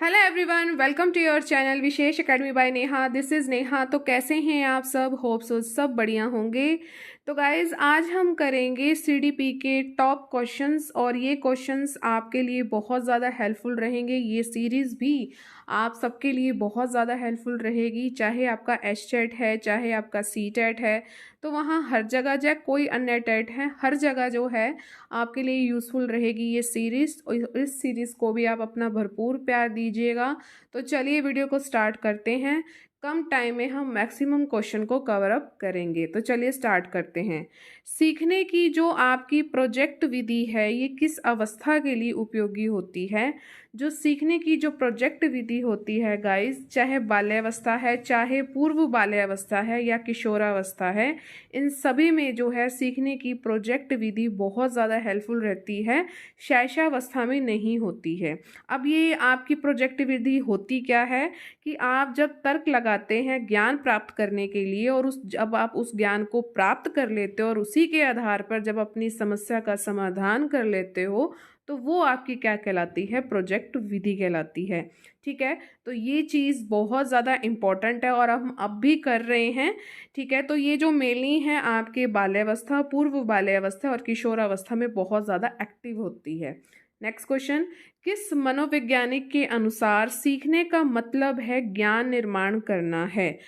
Hello everyone, welcome to your channel Vishesh academy by Neha. This is Neha. तो कैसे हैं आप सब? होप सो सब बढ़िया होंगे। तो गाइज आज हम करेंगे सीडीपी के टॉप क्वेश्चंस और ये क्वेश्चंस आपके लिए बहुत ज़्यादा हेल्पफुल रहेंगे। ये सीरीज़ भी आप सबके लिए बहुत ज़्यादा हेल्पफुल रहेगी, चाहे आपका एच टेट है चाहे आपका सी टेट है। तो वहाँ हर जगह, चाहे कोई अन्य टेट है, हर जगह जो है आपके लिए यूज़फुल रहेगी ये सीरीज़। और इस सीरीज़ को भी आप अपना भरपूर प्यार दीजिएगा। तो चलिए वीडियो को स्टार्ट करते हैं। कम टाइम में हम मैक्सिमम क्वेश्चन को कवर अप करेंगे। तो चलिए स्टार्ट करते हैं। सीखने की जो आपकी प्रोजेक्ट विधि है ये किस अवस्था के लिए उपयोगी होती है? जो सीखने की जो प्रोजेक्ट विधि होती है गाइस, चाहे बाल्यावस्था है, चाहे पूर्व बाल्यावस्था है या किशोरावस्था है, इन सभी में जो है सीखने की प्रोजेक्ट विधि बहुत ज़्यादा हेल्पफुल रहती है, शैशवावस्था में नहीं होती है। अब ये आपकी प्रोजेक्ट विधि होती क्या है कि आप जब तर्क लगाते हैं ज्ञान प्राप्त करने के लिए, और जब आप उस ज्ञान को प्राप्त कर लेते हो और उसी के आधार पर जब अपनी समस्या का समाधान कर लेते हो, तो वो आपकी क्या कहलाती है? प्रोजेक्ट विधि कहलाती है। ठीक है, तो ये चीज़ बहुत ज़्यादा इम्पॉर्टेंट है और हम अब भी कर रहे हैं। ठीक है, तो ये जो मेनली है आपके बाल्यावस्था, पूर्व बाल्यावस्था और किशोरावस्था में बहुत ज़्यादा एक्टिव होती है। नेक्स्ट क्वेश्चन, किस मनोवैज्ञानिक के अनुसार सीखने का मतलब है ज्ञान निर्माण करना है?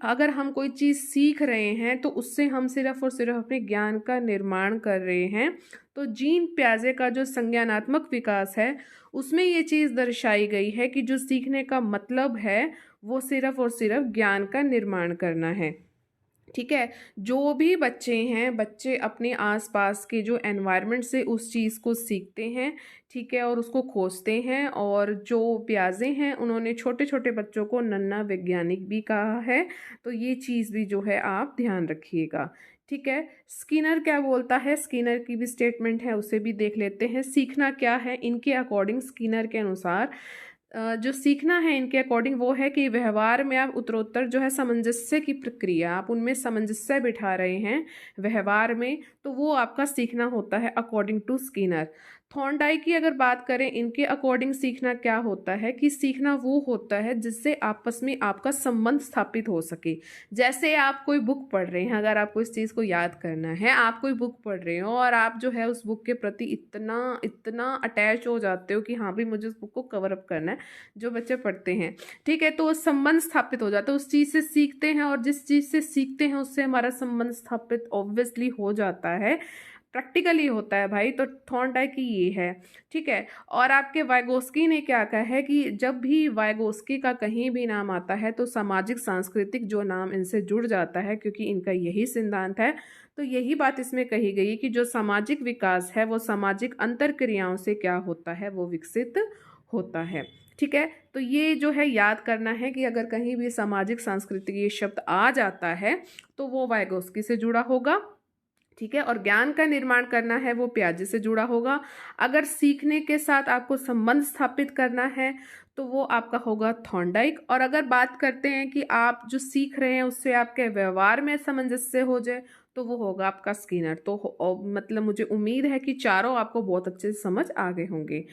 अगर हम कोई चीज़ सीख रहे हैं तो उससे हम सिर्फ और सिर्फ अपने ज्ञान का निर्माण कर रहे हैं। तो जीन प्याजे का जो संज्ञानात्मक विकास है उसमें ये चीज़ दर्शाई गई है कि जो सीखने का मतलब है वो सिर्फ और सिर्फ ज्ञान का निर्माण करना है। ठीक है, जो भी बच्चे हैं, बच्चे अपने आसपास के जो एनवायरनमेंट से उस चीज़ को सीखते हैं। ठीक है, और उसको खोजते हैं। और जो प्याजे हैं उन्होंने छोटे छोटे बच्चों को नन्हा वैज्ञानिक भी कहा है। तो ये चीज़ भी जो है आप ध्यान रखिएगा। ठीक है, स्किनर क्या बोलता है? स्किनर की भी स्टेटमेंट है, उसे भी देख लेते हैं। सीखना क्या है इनके अकॉर्डिंग? स्किनर के अनुसार जो सीखना है इनके अकॉर्डिंग वो है कि व्यवहार में आप उत्तरोत्तर जो है सामंजस्य की प्रक्रिया, आप उनमें सामंजस्य बिठा रहे हैं व्यवहार में, तो वो आपका सीखना होता है अकॉर्डिंग टू स्किनर। थॉर्नडाइक की अगर बात करें, इनके अकॉर्डिंग सीखना क्या होता है कि सीखना वो होता है जिससे आपस में आपका संबंध स्थापित हो सके। जैसे आप कोई बुक पढ़ रहे हैं, अगर आपको इस चीज़ को याद करना है, आप कोई बुक पढ़ रहे हो और आप जो है उस बुक के प्रति इतना इतना अटैच हो जाते हो कि हाँ भाई मुझे उस बुक को कवर अप करना है, जो बच्चे पढ़ते हैं। ठीक है, तो संबंध स्थापित हो जाता है, उस चीज़ से सीखते हैं और जिस चीज़ से सीखते हैं उससे हमारा संबंध स्थापित ऑब्वियसली हो जाता है। प्रैक्टिकली होता है भाई। तो थॉर्नडाइक की ये है। ठीक है, और आपके वाइगोस्की ने क्या कहा है कि जब भी वाइगोस्की का कहीं भी नाम आता है तो सामाजिक सांस्कृतिक जो नाम इनसे जुड़ जाता है, क्योंकि इनका यही सिद्धांत है। तो यही बात इसमें कही गई कि जो सामाजिक विकास है वो सामाजिक अंतर क्रियाओं से क्या होता है? वो विकसित होता है। ठीक है, तो ये जो है याद करना है कि अगर कहीं भी सामाजिक सांस्कृतिक ये शब्द आ जाता है तो वो वाइगोस्की से जुड़ा होगा। ठीक है, और ज्ञान का निर्माण करना है वो प्याजे से जुड़ा होगा। अगर सीखने के साथ आपको संबंध स्थापित करना है तो वो आपका होगा थॉर्नडाइक। और अगर बात करते हैं कि आप जो सीख रहे हैं उससे आपके व्यवहार में सामंजस्य हो जाए तो वो होगा आपका स्किनर। तो मतलब मुझे उम्मीद है कि चारों आपको बहुत अच्छे से समझ आ गए होंगे।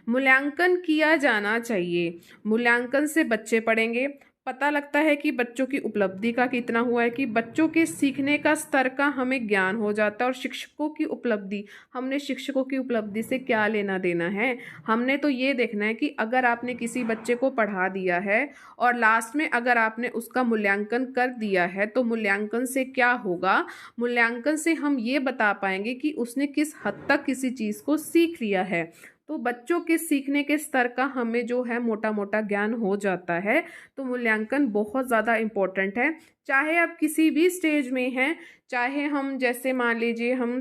मूल्यांकन किया जाना चाहिए। मूल्यांकन से बच्चे पढ़ेंगे, पता लगता है कि बच्चों की उपलब्धि का कितना हुआ है, कि बच्चों के सीखने का स्तर का हमें ज्ञान हो जाता है। और शिक्षकों की उपलब्धि, हमने शिक्षकों की उपलब्धि से क्या लेना देना है? हमने तो ये देखना है कि अगर आपने किसी बच्चे को पढ़ा दिया है और लास्ट में अगर आपने उसका मूल्यांकन कर दिया है तो मूल्यांकन से क्या होगा? मूल्यांकन से हम ये बता पाएंगे कि उसने किस हद तक किसी चीज़ को सीख लिया है। तो बच्चों के सीखने के स्तर का हमें जो है मोटा मोटा ज्ञान हो जाता है। तो मूल्यांकन बहुत ज़्यादा इम्पोर्टेंट है, चाहे आप किसी भी स्टेज में हैं। चाहे हम, जैसे मान लीजिए हम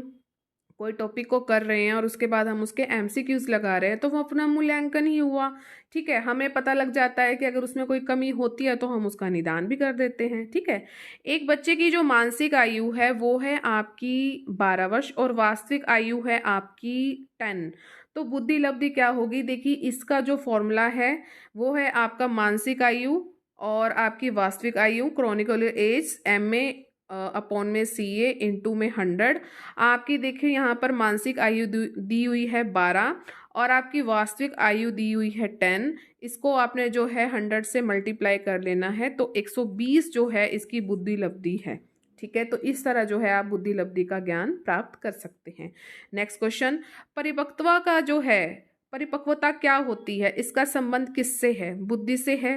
कोई टॉपिक को कर रहे हैं और उसके बाद हम उसके एमसीक्यूज लगा रहे हैं, तो वो अपना मूल्यांकन ही हुआ। ठीक है, हमें पता लग जाता है कि अगर उसमें कोई कमी होती है तो हम उसका निदान भी कर देते हैं। ठीक है, एक बच्चे की जो मानसिक आयु है वो है आपकी 12 वर्ष और वास्तविक आयु है आपकी 10। तो बुद्धि लब्धि क्या होगी? देखिए, इसका जो फॉर्मूला है वो है आपका मानसिक आयु और आपकी वास्तविक आयु, chronological age, M A upon में CA इंटू में 100। आपकी देखिए यहाँ पर मानसिक आयु दी हुई है 12 और आपकी वास्तविक आयु दी हुई है 10। इसको आपने जो है 100 से मल्टीप्लाई कर लेना है, तो 120 जो है इसकी बुद्धि लब्धि है। ठीक है, तो इस तरह जो है आप बुद्धि लब्धि का ज्ञान प्राप्त कर सकते हैं। नेक्स्ट क्वेश्चन, परिपक्वता का जो है, परिपक्वता क्या होती है, इसका संबंध किससे है? बुद्धि से है,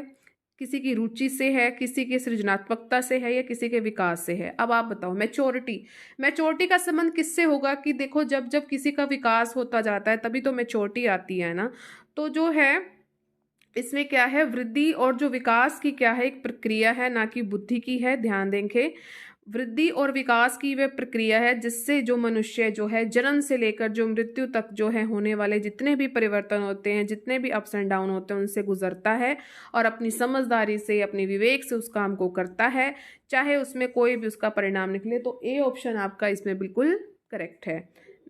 किसी की रुचि से है, किसी की सृजनात्मकता से है, या किसी के विकास से है? अब आप बताओ। मैच्योरिटी का संबंध किससे होगा कि देखो जब जब किसी का विकास होता जाता है तभी तो मैच्योरिटी आती है ना। तो जो है इसमें क्या है, वृद्धि और जो विकास की क्या है, एक प्रक्रिया है, ना कि बुद्धि की है। ध्यान देंगे, वृद्धि और विकास की वह प्रक्रिया है जिससे जो मनुष्य जो है जन्म से लेकर जो मृत्यु तक जो है होने वाले जितने भी परिवर्तन होते हैं, जितने भी अप्स एंड डाउन होते हैं, उनसे गुजरता है और अपनी समझदारी से, अपने विवेक से उस काम को करता है, चाहे उसमें कोई भी उसका परिणाम निकले। तो ए ऑप्शन आपका इसमें बिल्कुल करेक्ट है।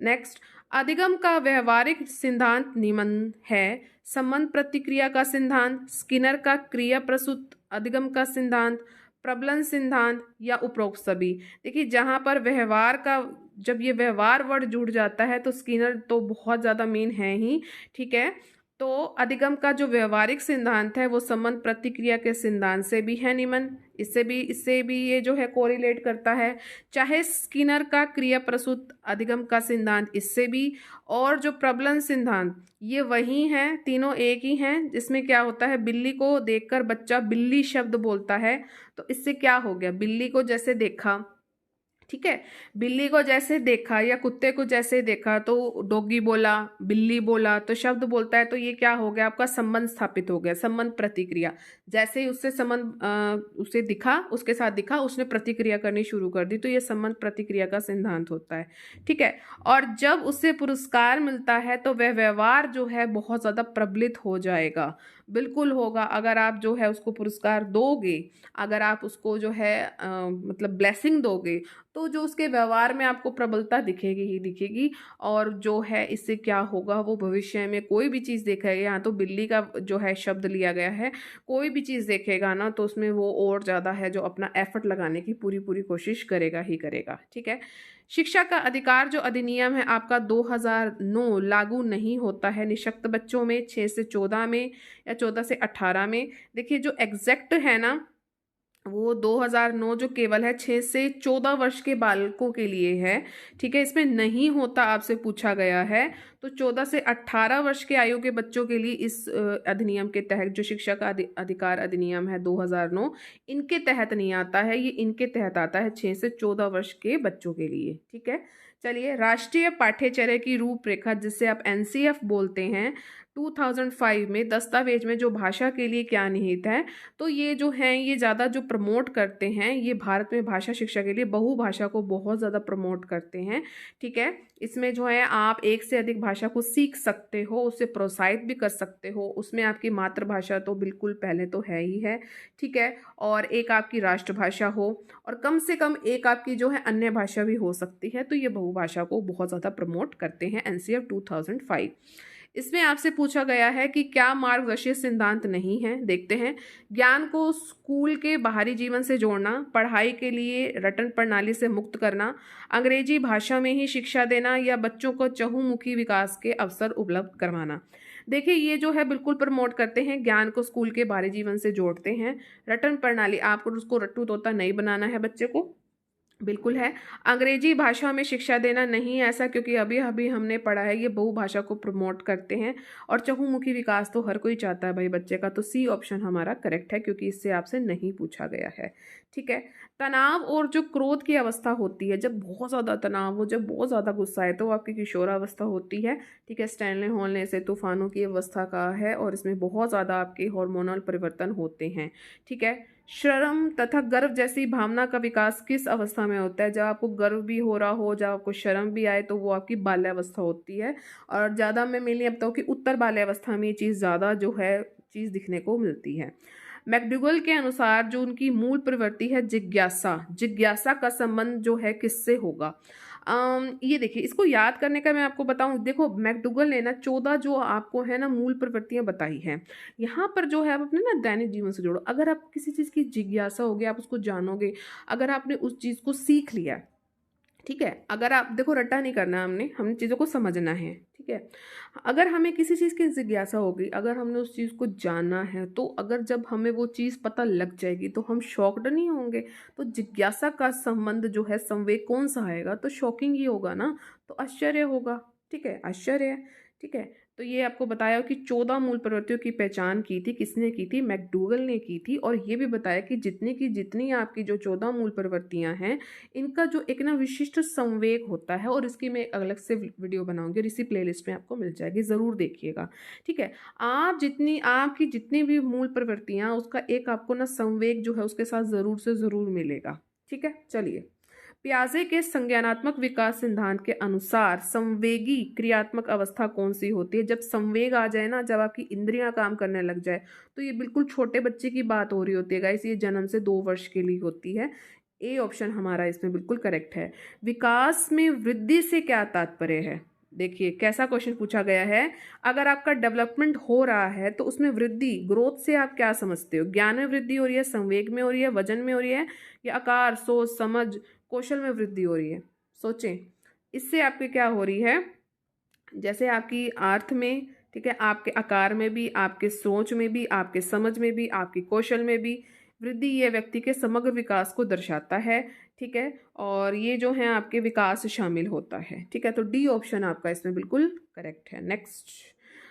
नेक्स्ट, अधिगम का व्यवहारिक सिद्धांत निम्न है। संबंध प्रतिक्रिया का सिद्धांत, स्किनर का क्रिया प्रसूत अधिगम का सिद्धांत, प्रबलन सिद्धांत, या उपरोक्त सभी। देखिए जहाँ पर व्यवहार का, जब ये व्यवहार वर्ड जुड़ जाता है तो स्किनर तो बहुत ज़्यादा मेन है ही। ठीक है, तो अधिगम का जो व्यवहारिक सिद्धांत है वो संबंध प्रतिक्रिया के सिद्धांत से भी है निम्न, इससे भी ये जो है कोरिलेट करता है। चाहे स्किनर का क्रिया प्रसूत अधिगम का सिद्धांत इससे भी, और जो प्रबलन सिद्धांत ये वही हैं, तीनों एक ही हैं। जिसमें क्या होता है, बिल्ली को देखकर बच्चा बिल्ली शब्द बोलता है, तो इससे क्या हो गया, बिल्ली को जैसे देखा, ठीक है, बिल्ली को जैसे देखा या कुत्ते को जैसे देखा तो डॉगी बोला, बिल्ली बोला, तो शब्द बोलता है, तो ये क्या हो गया, आपका संबंध स्थापित हो गया, संबंध प्रतिक्रिया। जैसे ही उससे संबंध उसे दिखा, उसके साथ दिखा, उसने प्रतिक्रिया करनी शुरू कर दी, तो ये संबंध प्रतिक्रिया का सिद्धांत होता है। ठीक है, और जब उससे पुरस्कार मिलता है तो वह व्यवहार जो है बहुत ज़्यादा प्रबलित हो जाएगा, बिल्कुल होगा। अगर आप जो है उसको पुरस्कार दोगे, अगर आप उसको जो है मतलब ब्लेसिंग दोगे, तो जो उसके व्यवहार में आपको प्रबलता दिखेगी ही दिखेगी। और जो है इससे क्या होगा, वो भविष्य में कोई भी चीज़ देखेगा, यहाँ तो बिल्ली का जो है शब्द लिया गया है, कोई भी चीज़ देखेगा ना तो उसमें वो और ज़्यादा है जो अपना एफर्ट लगाने की पूरी पूरी कोशिश करेगा ही करेगा। ठीक है, शिक्षा का अधिकार जो अधिनियम है आपका 2009 लागू नहीं होता है निःशक्त बच्चों में, 6 से 14 में या 14 से 18 में। देखिए जो एग्जैक्ट है ना वो 2009 जो केवल है 6 से 14 वर्ष के बालकों के लिए है। ठीक है, इसमें नहीं होता आपसे पूछा गया है, तो 14 से 18 वर्ष के आयु के बच्चों के लिए इस अधिनियम के तहत जो शिक्षा का अधिकार अधिनियम है 2009, इनके तहत नहीं आता है, ये इनके तहत आता है 6 से 14 वर्ष के बच्चों के लिए। ठीक है, चलिए, राष्ट्रीय पाठ्यचर्या की रूपरेखा जिसे आप NCF बोलते हैं, 2005 में दस्तावेज में जो भाषा के लिए क्या निहित है, तो ये जो हैं ये ज़्यादा जो प्रमोट करते हैं, ये भारत में भाषा शिक्षा के लिए बहुभाषा को बहुत ज़्यादा प्रमोट करते हैं। ठीक है, इसमें जो है आप एक से अधिक भाषा को सीख सकते हो, उससे प्रोत्साहित भी कर सकते हो। उसमें आपकी मातृभाषा तो बिल्कुल पहले तो है ही है। ठीक है, और एक आपकी राष्ट्रभाषा हो, और कम से कम एक आपकी जो है अन्य भाषा भी हो सकती है, तो ये बहुभाषा को बहुत ज़्यादा प्रमोट करते हैं NCF 2005। इसमें आपसे पूछा गया है कि क्या मार्गदर्शी सिद्धांत नहीं है। देखते हैं, ज्ञान को स्कूल के बाहरी जीवन से जोड़ना, पढ़ाई के लिए रटन प्रणाली से मुक्त करना, अंग्रेजी भाषा में ही शिक्षा देना, या बच्चों को चहुमुखी विकास के अवसर उपलब्ध करवाना। देखिए ये जो है बिल्कुल प्रमोट करते हैं, ज्ञान को स्कूल के बाहरी जीवन से जोड़ते हैं। रटन प्रणाली, आपको उसको रट्टू तोता नहीं बनाना है बच्चे को, बिल्कुल है। अंग्रेजी भाषा में शिक्षा देना नहीं है ऐसा, क्योंकि अभी अभी हमने पढ़ा है, ये बहुभाषा को प्रमोट करते हैं। और चहुमुखी विकास तो हर कोई चाहता है भाई बच्चे का, तो C ऑप्शन हमारा करेक्ट है, क्योंकि इससे आपसे नहीं पूछा गया है। ठीक है, तनाव और जो क्रोध की अवस्था होती है, जब बहुत ज़्यादा तनाव हो, जब बहुत ज़्यादा गुस्सा है, तो आपकी किशोरावस्था होती है। ठीक है, स्टैनले हॉलने से तूफानों की अवस्था का है, और इसमें बहुत ज़्यादा आपके हार्मोनल परिवर्तन होते हैं। ठीक है, शर्म तथा गर्व जैसी भावना का विकास किस अवस्था में होता है? जब आपको गर्व भी हो रहा हो, जब आपको शर्म भी आए, तो वो आपकी बाल्यावस्था होती है। और ज़्यादा मैं मेनली अब कि उत्तर बाल्यावस्था में ये चीज़ ज़्यादा जो है चीज़ दिखने को मिलती है। मैकडूगल के अनुसार जो उनकी मूल प्रवृत्ति है जिज्ञासा, जिज्ञासा का संबंध जो है किससे होगा? ये देखिए, इसको याद करने का मैं आपको बताऊं, देखो मैकडूगल ने ना 14 जो आपको है ना मूल प्रवृत्तियां बताई हैं। यहाँ पर जो है आप अपने ना दैनिक जीवन से जोड़ो। अगर आप किसी चीज़ की जिज्ञासा होगी, आप उसको जानोगे, अगर आपने उस चीज़ को सीख लिया, ठीक है, अगर आप देखो रट्टा नहीं करना, हमने चीज़ों को समझना है, ठीक है। अगर हमें किसी चीज़ की जिज्ञासा होगी, अगर हमने उस चीज़ को जाना है, तो अगर जब हमें वो चीज़ पता लग जाएगी तो हम शॉक्ड नहीं होंगे। तो जिज्ञासा का संबंध जो है, संवेग कौन सा आएगा, तो शॉकिंग ही होगा ना, तो आश्चर्य होगा, ठीक है, आश्चर्य, ठीक है। तो ये आपको बताया कि 14 मूल प्रवृत्तियों की पहचान की थी, किसने की थी, मैकडूगल ने की थी। और ये भी बताया कि जितनी आपकी जो 14 मूल प्रवृत्तियां हैं, इनका जो एक ना विशिष्ट संवेग होता है, और इसकी मैं अलग से वीडियो बनाऊंगी और इसी प्लेलिस्ट में आपको मिल जाएगी, ज़रूर देखिएगा, ठीक है। आपकी जितनी भी मूल प्रवृत्तियां, उसका एक आपको ना संवेग जो है उसके साथ ज़रूर से ज़रूर मिलेगा, ठीक है। चलिए, पियाजे के संज्ञानात्मक विकास सिद्धांत के अनुसार संवेगी क्रियात्मक अवस्था कौन सी होती है। जब संवेग आ जाए ना, जब आपकी इंद्रियां काम करने लग जाए, तो ये बिल्कुल छोटे बच्चे की बात हो रही होती है गाइस, ये जन्म से 2 वर्ष के लिए होती है। ए ऑप्शन हमारा इसमें बिल्कुल करेक्ट है। विकास में वृद्धि से क्या तात्पर्य है, देखिए कैसा क्वेश्चन पूछा गया है। अगर आपका डेवलपमेंट हो रहा है तो उसमें वृद्धि, ग्रोथ से आप क्या समझते हो, ज्ञान में वृद्धि हो रही है, संवेग में हो रही है, वजन में हो रही है, या आकार, सोच, समझ, कौशल में वृद्धि हो रही है। सोचें, इससे आपकी क्या हो रही है, जैसे आपकी अर्थ में, ठीक है, आपके आकार में भी, आपके सोच में भी, आपके समझ में भी, आपके कौशल में भी वृद्धि, ये व्यक्ति के समग्र विकास को दर्शाता है, ठीक है। और ये जो है आपके विकास शामिल होता है, ठीक है। तो डी ऑप्शन आपका इसमें बिल्कुल करेक्ट है। नेक्स्ट,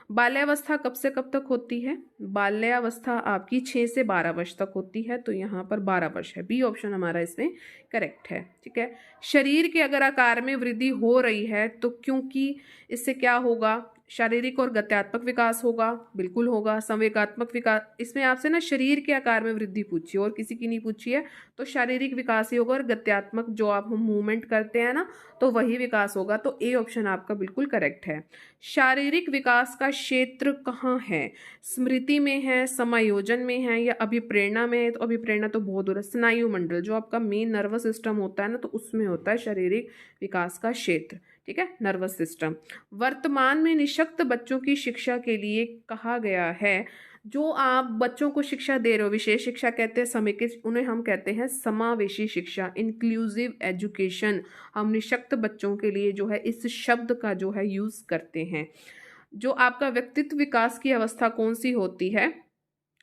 बाल्यावस्था कब से कब तक होती है। बाल्यावस्था आपकी 6 से 12 वर्ष तक होती है, तो यहाँ पर 12 वर्ष है, बी ऑप्शन हमारा इसमें करेक्ट है, ठीक है। शरीर के अगर आकार में वृद्धि हो रही है, तो क्योंकि इससे क्या होगा, शारीरिक और गत्यात्मक विकास होगा, बिल्कुल होगा। संवेगात्मक विकास, इसमें आपसे ना शरीर के आकार में वृद्धि पूछी और किसी की नहीं पूछी है, तो शारीरिक विकास ही होगा, और गत्यात्मक जो आप मूवमेंट करते हैं ना, तो वही विकास होगा। तो ए ऑप्शन आपका बिल्कुल करेक्ट है। शारीरिक विकास का क्षेत्र कहाँ है, स्मृति में है, समायोजन में है, या अभिप्रेरणा में है। तो अभिप्रेरणा तो बहुत दूर है। स्नायु मंडल जो आपका मेन नर्वस सिस्टम होता है ना, तो उसमें होता है शारीरिक विकास का क्षेत्र, ठीक है, नर्वस सिस्टम। वर्तमान में निःशक्त बच्चों की शिक्षा के लिए कहा गया है, जो आप बच्चों को शिक्षा दे रहे हो, विशेष शिक्षा कहते हैं, समेकित, उन्हें हम कहते हैं समावेशी शिक्षा, इंक्लूसिव एजुकेशन। हम निःशक्त बच्चों के लिए जो है इस शब्द का जो है यूज करते हैं। जो आपका व्यक्तित्व विकास की अवस्था कौन सी होती है,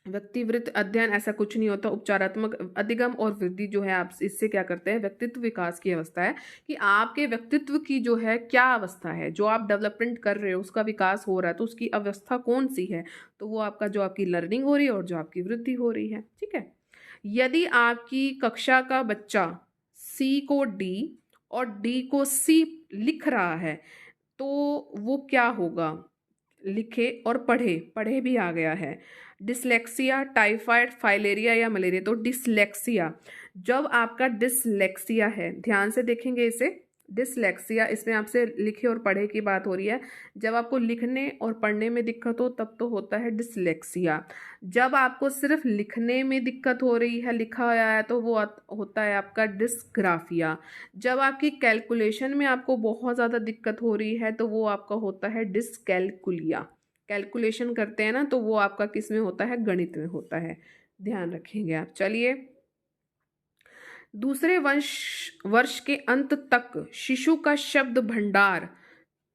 व्यक्तिवृत्त अध्ययन, ऐसा कुछ नहीं होता। उपचारात्मक अधिगम और वृद्धि जो है, आप इससे क्या करते हैं, व्यक्तित्व विकास की अवस्था है कि आपके व्यक्तित्व की जो है क्या अवस्था है, जो आप डेवलपमेंट कर रहे हो, उसका विकास हो रहा है, तो उसकी अवस्था कौन सी है, तो वो आपका जो आपकी लर्निंग हो रही है और जो आपकी वृद्धि हो रही है, ठीक है। यदि आपकी कक्षा का बच्चा सी को डी और डी को सी लिख रहा है, तो वो क्या होगा, लिखे और पढ़े, पढ़े भी आ गया है। डिसलेक्सिया, टाइफाइड, फाइलेरिया या मलेरिया, तो डिसलेक्सिया। जब आपका डिसलेक्सिया है, ध्यान से देखेंगे इसे, डिसलेक्सिया, इसमें आपसे लिखे और पढ़े की बात हो रही है। जब आपको लिखने और पढ़ने में दिक्कत हो, तब तो होता है डिसलेक्सिया। जब आपको सिर्फ लिखने में दिक्कत हो रही है, लिखा हुआ है, तो वो होता है आपका डिस्ग्राफिया। जब आपकी कैलकुलेशन में आपको बहुत ज़्यादा दिक्कत हो रही है, तो वो आपका होता है डिसकैलकुलिया। कैलकुलेशन करते हैं ना, तो वो आपका किस में होता है, गणित में होता है, ध्यान रखेंगे आप। चलिए, दूसरे वर्ष के अंत तक शिशु का शब्द भंडार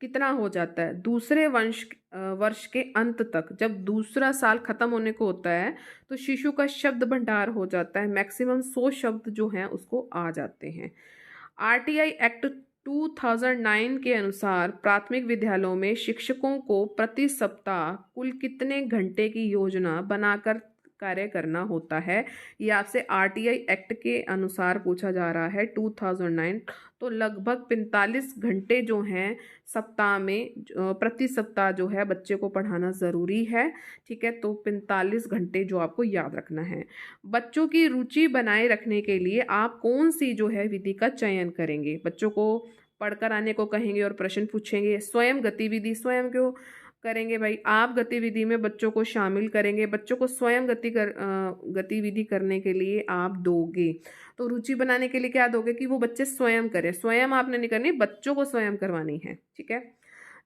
कितना हो जाता है, दूसरे वर्ष के अंत तक, जब दूसरा साल खत्म होने को होता है, तो शिशु का शब्द भंडार हो जाता है, मैक्सिमम 100 शब्द जो हैं उसको आ जाते हैं। आरटीआई एक्ट 2009 के अनुसार प्राथमिक विद्यालयों में शिक्षकों को प्रति सप्ताह कुल कितने घंटे की योजना बनाकर कार्य करना होता है। ये आपसे आरटीआई एक्ट के अनुसार पूछा जा रहा है, 2009। तो लगभग 45 घंटे जो हैं सप्ताह में, प्रति सप्ताह जो है बच्चे को पढ़ाना ज़रूरी है, ठीक है। तो 45 घंटे जो आपको याद रखना है। बच्चों की रुचि बनाए रखने के लिए आप कौन सी जो है विधि का चयन करेंगे। बच्चों को पढ़कर आने को कहेंगे और प्रश्न पूछेंगे, स्वयं गतिविधि, स्वयं को करेंगे भाई? आप गतिविधि में बच्चों को शामिल करेंगे, बच्चों को स्वयं गतिविधि करने के लिए आप दोगे। तो रुचि बनाने के लिए क्या दोगे कि वो बच्चे स्वयं करें, स्वयं आपने नहीं करनी, बच्चों को स्वयं करवानी है, ठीक है।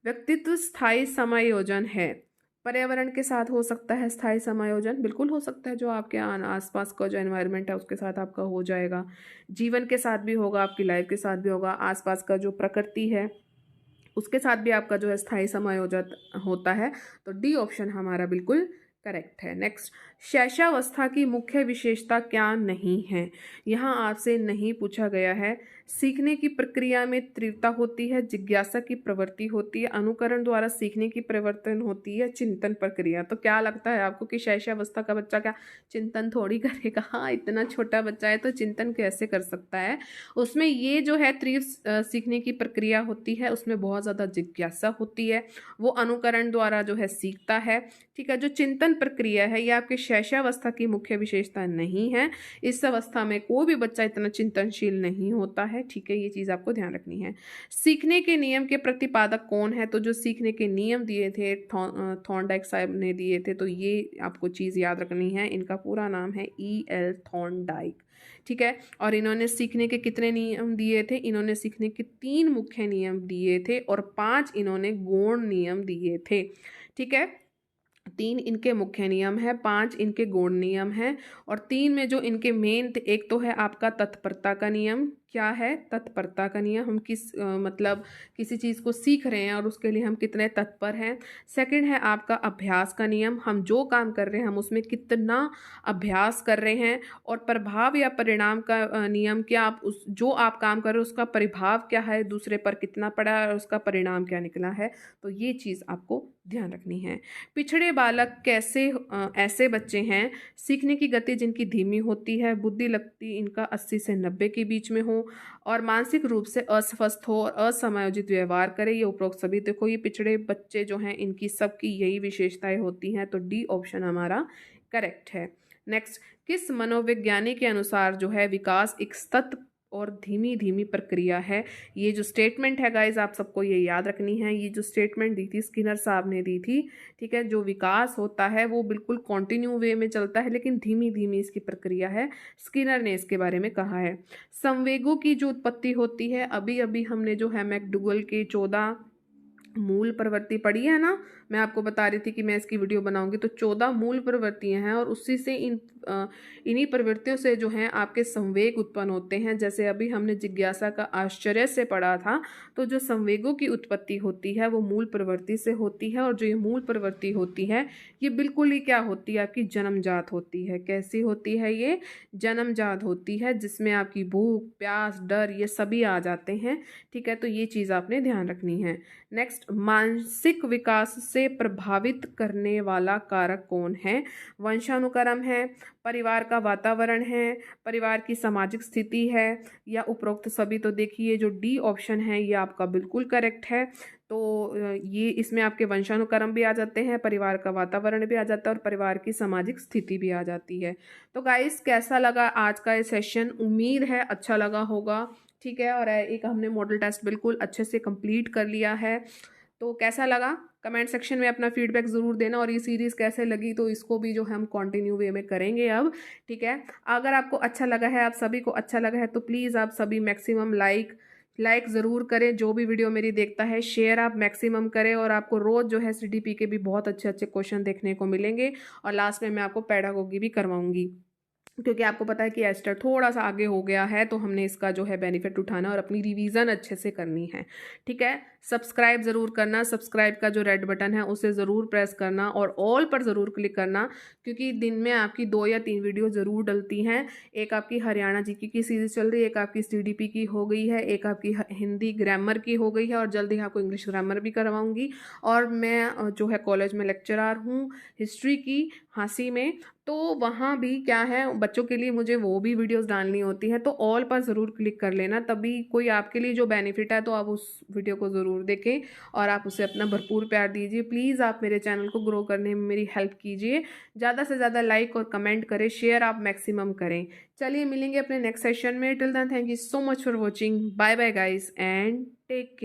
व्यक्तित्व स्थायी समायोजन है, पर्यावरण के साथ हो सकता है स्थायी समायोजन, बिल्कुल हो सकता है, जो आपके आसपास का जो एनवायरनमेंट है उसके साथ आपका हो जाएगा। जीवन के साथ भी होगा, आपकी लाइफ के साथ भी होगा, आसपास का जो प्रकृति है उसके साथ भी आपका जो है स्थायी समायोजन होता है। तो डी ऑप्शन हमारा बिल्कुल करेक्ट है। नेक्स्ट, शैशवावस्था की मुख्य विशेषता क्या नहीं है? यहाँ आपसे नहीं पूछा गया है। सीखने की प्रक्रिया में तीव्रता होती है, जिज्ञासा की प्रवृत्ति होती है, अनुकरण द्वारा सीखने की परिवर्तन होती है, चिंतन प्रक्रिया। तो क्या लगता है आपको कि शैशवावस्था का बच्चा क्या चिंतन थोड़ी करेगा? हाँ, इतना छोटा बच्चा है तो चिंतन कैसे कर सकता है? उसमें ये जो है तीव्र सीखने की प्रक्रिया होती है, उसमें बहुत ज़्यादा जिज्ञासा होती है, वो अनुकरण द्वारा जो है सीखता है, ठीक है। जो चिंतन प्रक्रिया है ये आपके शैशवावस्था की मुख्य विशेषता नहीं है। इस अवस्था में कोई भी बच्चा इतना चिंतनशील नहीं होता है, ठीक है, ये चीज़ आपको ध्यान रखनी है। सीखने के नियम के प्रतिपादक कौन है? तो जो सीखने के नियम दिए थे थॉर्नडाइक साहब ने दिए थे, तो ये आपको चीज़ याद रखनी है। इनका पूरा नाम है E.L. थॉर्नडाइक, ठीक है। और इन्होंने सीखने के कितने नियम दिए थे? इन्होंने सीखने के 3 मुख्य नियम दिए थे और 5 इन्होंने गौण नियम दिए थे, ठीक है। 3 इनके मुख्य नियम है, 5 इनके गौण नियम है। और 3 में जो इनके मेन, एक तो है आपका तत्परता का नियम। क्या है? तत्परता का नियम। हम मतलब किसी चीज़ को सीख रहे हैं और उसके लिए हम कितने तत्पर हैं। सेकंड है आपका अभ्यास का नियम, हम जो काम कर रहे हैं हम उसमें कितना अभ्यास कर रहे हैं। और प्रभाव या परिणाम का नियम, क्या आप जो आप काम कर रहे हो उसका प्रभाव क्या है, दूसरे पर कितना पड़ा है और उसका परिणाम क्या निकला है। तो ये चीज़ आपको ध्यान रखनी है। पिछड़े बालक ऐसे बच्चे हैं सीखने की गति जिनकी धीमी होती है, बुद्धि लगती इनका 80 से 90 के बीच में हो, और मानसिक रूप से अस्वस्थ हो और असमायोजित व्यवहार करे। ये उपरोक्त सभी, देखो ये पिछड़े बच्चे जो हैं इनकी सबकी यही विशेषताएं होती हैं। तो डी ऑप्शन हमारा करेक्ट है। नेक्स्ट, किस मनोविज्ञानी के अनुसार जो है विकास एक सतत और धीमी धीमी प्रक्रिया है? ये जो स्टेटमेंट है गाइज आप सबको ये याद रखनी है। ये जो स्टेटमेंट दी थी स्किनर साहब ने दी थी, ठीक है। जो विकास होता है वो बिल्कुल कॉन्टिन्यू वे में चलता है, लेकिन धीमी धीमी इसकी प्रक्रिया है, स्किनर ने इसके बारे में कहा है। संवेगों की जो उत्पत्ति होती है, अभी अभी हमने जो है मैकडूगल के 14 मूल प्रवृत्ति पढ़ी है ना, मैं आपको बता रही थी कि मैं इसकी वीडियो बनाऊंगी। तो 14 मूल प्रवृत्तियां हैं और उसी से इन्हीं प्रवृत्तियों से जो हैं आपके संवेग उत्पन्न होते हैं। जैसे अभी हमने जिज्ञासा का आश्चर्य से पढ़ा था, तो जो संवेगों की उत्पत्ति होती है वो मूल प्रवृत्ति से होती है। और जो ये मूल प्रवृत्ति होती है ये बिल्कुल ही क्या होती है, आपकी जन्मजात होती है। कैसी होती है? ये जन्मजात होती है, जिसमें आपकी भूख, प्यास, डर ये सभी आ जाते हैं, ठीक है। तो ये चीज़ आपने ध्यान रखनी है। नेक्स्ट, मानसिक विकास से प्रभावित करने वाला कारक कौन है? वंशानुक्रम है, परिवार का वातावरण है, परिवार की सामाजिक स्थिति है, या उपरोक्त सभी। तो देखिए जो डी ऑप्शन है ये आपका बिल्कुल करेक्ट है। तो ये इसमें आपके वंशानुक्रम भी आ जाते हैं, परिवार का वातावरण भी आ जाता है और परिवार की सामाजिक स्थिति भी आ जाती है। तो गाइस कैसा लगा आज का ये सेशन? उम्मीद है अच्छा लगा होगा, ठीक है। और एक हमने मॉडल टेस्ट बिल्कुल अच्छे से कंप्लीट कर लिया है। तो कैसा लगा कमेंट सेक्शन में अपना फीडबैक ज़रूर देना। और ये सीरीज़ कैसे लगी, तो इसको भी जो हम कंटिन्यू वे में करेंगे अब, ठीक है। अगर आपको अच्छा लगा है, आप सभी को अच्छा लगा है, तो प्लीज़ आप सभी मैक्सिमम लाइक ज़रूर करें। जो भी वीडियो मेरी देखता है शेयर आप मैक्सिमम करें। और आपको रोज़ जो है CDP के भी बहुत अच्छे अच्छे क्वेश्चन देखने को मिलेंगे। और लास्ट में मैं आपको पेडागोगी भी करवाऊंगी, क्योंकि आपको पता है कि एस्टर थोड़ा सा आगे हो गया है, तो हमने इसका जो है बेनिफिट उठाना और अपनी रिवीजन अच्छे से करनी है, ठीक है। सब्सक्राइब ज़रूर करना, सब्सक्राइब का जो रेड बटन है उसे ज़रूर प्रेस करना और ऑल पर ज़रूर क्लिक करना, क्योंकि दिन में आपकी 2 या 3 वीडियो ज़रूर डलती हैं। एक आपकी हरियाणा जीके की सीरीज़ चल रही है, एक आपकी CDP की हो गई है, एक आपकी हिंदी ग्रामर की हो गई है, और जल्दी आपको इंग्लिश ग्रामर भी करवाऊँगी। और मैं जो है कॉलेज में लेक्चरर हूँ हिस्ट्री की, हाँसी में, तो वहाँ भी क्या है बच्चों के लिए मुझे वो भी वीडियोस डालनी होती है। तो ऑल पर ज़रूर क्लिक कर लेना, तभी कोई आपके लिए जो बेनिफिट है तो आप उस वीडियो को ज़रूर देखें और आप उसे अपना भरपूर प्यार दीजिए। प्लीज़ आप मेरे चैनल को ग्रो करने में मेरी हेल्प कीजिए, ज़्यादा से ज़्यादा लाइक और कमेंट करें, शेयर आप मैक्सिमम करें। चलिए मिलेंगे अपने नेक्स्ट सेशन में। Till then thank you so much for watching. Bye bye guys and take care.